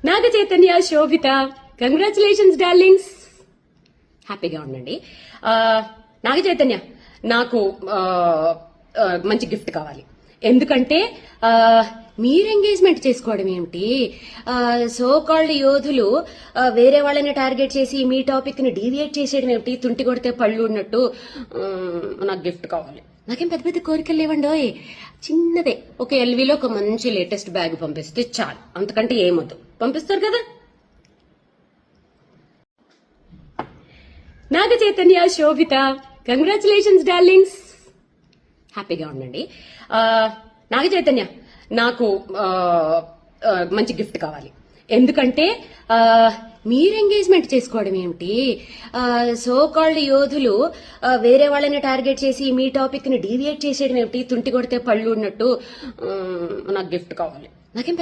నాగ చైతన్య, శోభిత, congratulations darlings. హ్యాపీగా ఉండండి. నాగ చైతన్య, నాకు మంచి గిఫ్ట్ కావాలి. ఎందుకంటే మీరు ఎంగేజ్మెంట్ చేసుకోవడం ఏమిటి? సో కాల్డ్ యోధులు వేరే వాళ్ళని టార్గెట్ చేసి మీ టాపిక్ ని డీవియేట్ చేసేయడం ఏమిటి? తుంటి కొడితే పళ్ళు ఉన్నట్టు. నాకు గిఫ్ట్ కావాలి. నాకేం పెద్ద పెద్ద కోరికలు లేవండోయ్, చిన్నదే. ఒక ఎల్వీలో ఒక మంచి లేటెస్ట్ బ్యాగ్ పంపిస్తే చాలు, అంతకంటే ఏమొద్దు. పంపిస్తారు కదా. నాగ చైతన్య, శోభిత, కంగ్రాచులేషన్స్ డార్లింగ్స్. హ్యాపీగా ఉండండి. నాగ చైతన్య, నాకు మంచి గిఫ్ట్ కావాలి. ఎందుకంటే మీరు ఎంగేజ్మెంట్ చేసుకోవడం ఏమిటి? సో కాల్డ్ యోధులు వేరే వాళ్ళని టార్గెట్ చేసి మీ టాపిక్ ని డీవియేట్ చేసేయడం ఏమిటి? తుంటి కొడితే పళ్ళు ఉన్నట్టు. నాకు గిఫ్ట్ కావాలి. నాకేం